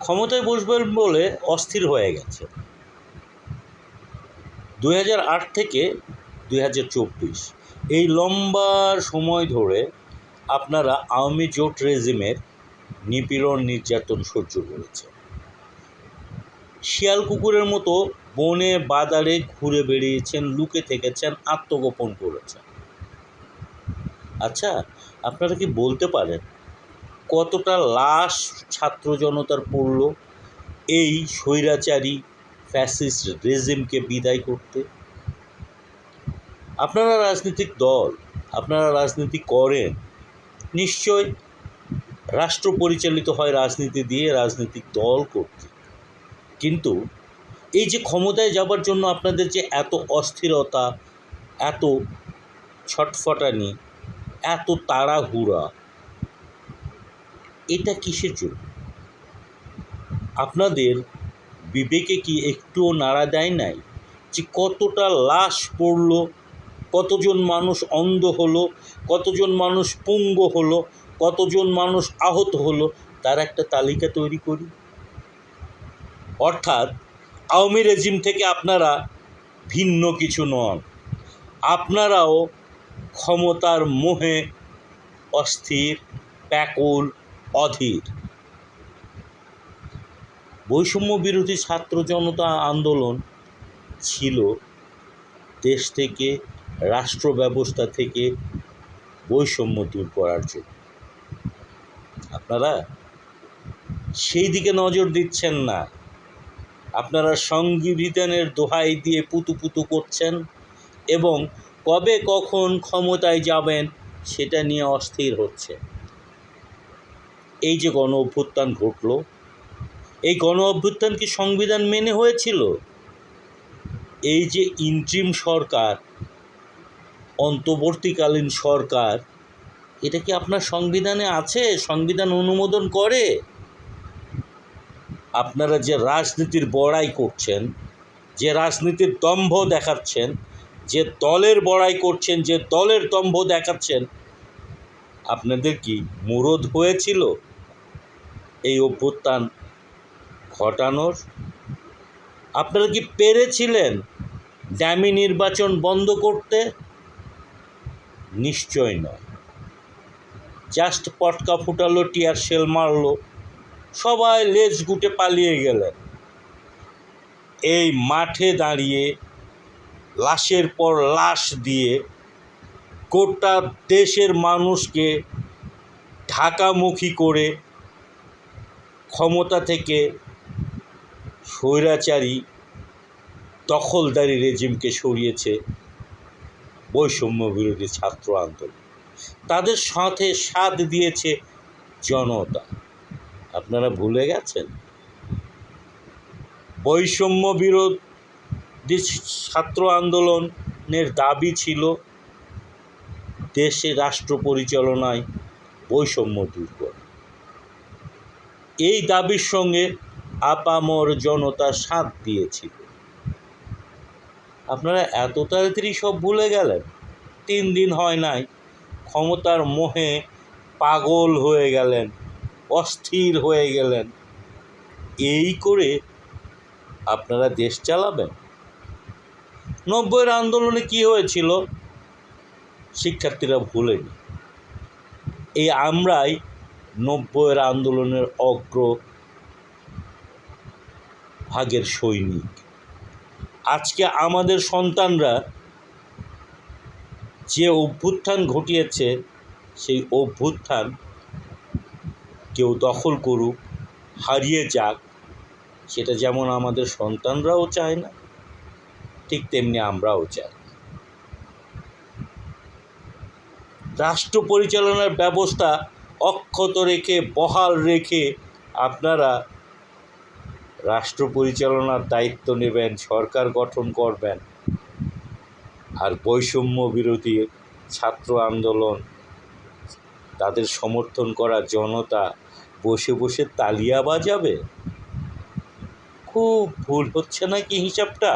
ক্ষমতায় বসবেন বলে অস্থির হয়ে গেছে। 2008 থেকে 2024 এই লম্বা সময় ধরে আপনারা আওয়ামী জোট রেজিমের নিপীড়ন নির্যাতন সহ্য করেছে। শিয়াল কুকুরের মতো বনে বাজারে ঘুরে বেরিয়েছেন, লুকে থেকেছেন, আত্মগোপন করেছেন। আচ্ছা, আপনারা কি বলতে পারেন কতটা লাশ ছাত্র জনতার পড়ল এই স্বৈরাচারী ফ্যাসিস্ট রেজিমকে বিদায় করতে? আপনারা রাজনৈতিক দল, আপনারা রাজনীতি করেন, নিশ্চয় রাষ্ট্র পরিচালিত হয় রাজনীতি দিয়ে, রাজনৈতিক দল করতে। কিন্তু এই যে ক্ষমতায় যাবার জন্য আপনাদের যে এত অস্থিরতা, এত ছটফটানি, এত তাড়াহুড়া, এটা কিসের জন্য? আপনাদের বিবেকে কি একটুও নাড়া দেয় নাই যে কতটা লাশ পড়ল, কতজন মানুষ অন্ধ হলো, কতজন মানুষ পঙ্গু হলো, কতজন মানুষ আহত হলো, তার একটা তালিকা তৈরি করি। অর্থাৎ আওয়ামী রেজিম থেকে আপনারা ভিন্ন কিছু নন, আপনারাও ক্ষমতার মোহে অস্থির, ব্যাকুল, অধীর। বৈষম্য বিরোধী ছাত্র জনতা আন্দোলন ছিল দেশ থেকে, রাষ্ট্র ব্যবস্থা থেকে বৈষম্য দূর করার জন্য। আপনারা সেই দিকে নজর দিচ্ছেন না। আপনারা সংবিধানের দোহাই দিয়ে পুতু করছেন এবং কবে কখন ক্ষমতায় যাবেন সেটা নিয়ে অস্থির হচ্ছে। এই যে গণ অভ্যুত্থান ঘটল, এই গণ অভ্যুত্থান কি সংবিধান মেনে হয়েছিল? এই যে ইন্ট্রিম সরকার, অন্তর্বর্তীকালীন সরকার, এটা কি আপনার সংবিধানে আছে? সংবিধান অনুমোদন করে? আপনারা যে রাজনীতির বড়াই করছেন, যে রাজনীতির দম্ভ দেখাচ্ছেন, যে দলের বড়াই করছেন, যে দলের দম্ভ দেখাচ্ছেন, আপনাদের কি মুরদ হয়েছিল এই অভ্যুত্থান ঘটানোর? আপনারা কি পেরেছিলেন ডামি নির্বাচন বন্ধ করতে? নিশ্চয় নয়। জাস্ট পটকা ফুটালো, টিয়ার শেল মারলো, সবাই লেজ গুটে পালিয়ে গেলেন। এই মাঠে দাঁড়িয়ে লাশের পর লাশ দিয়ে গোটা দেশের মানুষকে ঢাকামুখী করে ক্ষমতা থেকে স্বৈরাচারী দখলদারি রেজিমকে সরিয়েছে বৈষম্য বিরোধী ছাত্র আন্দোলন। তাদের সাথে সাথ দিয়েছে জনতা। আপনারা ভুলে গেছেন? বৈষম্য বিরোধী ছাত্র আন্দোলনের দাবি ছিল দেশে রাষ্ট্র পরিচালনায় বৈষম্য দূর করা। এই দাবির সঙ্গে আপামর জনতা সাথ দিয়েছিল। আপনারা এত তাড়াতাড়ি সব ভুলে গেলেন? 3 দিন হয় নাই, ক্ষমতার মোহে পাগল হয়ে গেলেন, অস্থির হয়ে গেলেন। এই করে আপনারা দেশ চালাবেন? 90-এর আন্দোলনে কি হয়েছিল শিক্ষার্থীরা ভুলেনি। এই আমরাই 90-এর আন্দোলনের অগ্রভাগের সৈনিক। আজকে আমাদের সন্তানরা যে অভ্যুত্থান ঘটিয়েছে, সেই অভ্যুত্থান কেউ দখল করুক, হারিয়ে যাক, সেটা যেমন আমাদের সন্তানরাও চায় না, ঠিক তেমনি আমরাও চাই। রাষ্ট্র পরিচালনার ব্যবস্থা অক্ষত রেখে, বহাল রেখে আপনারা রাষ্ট্র পরিচালনার দায়িত্ব নেবেন, সরকার গঠন করবেন। আর বৈষম্য বিরোধী ছাত্র আন্দোলন, তাদের সমর্থন করা জনতা বসে বসে তালিয়া বাজাবে? খুব ভুল হচ্ছে নাকি হিসাবটা?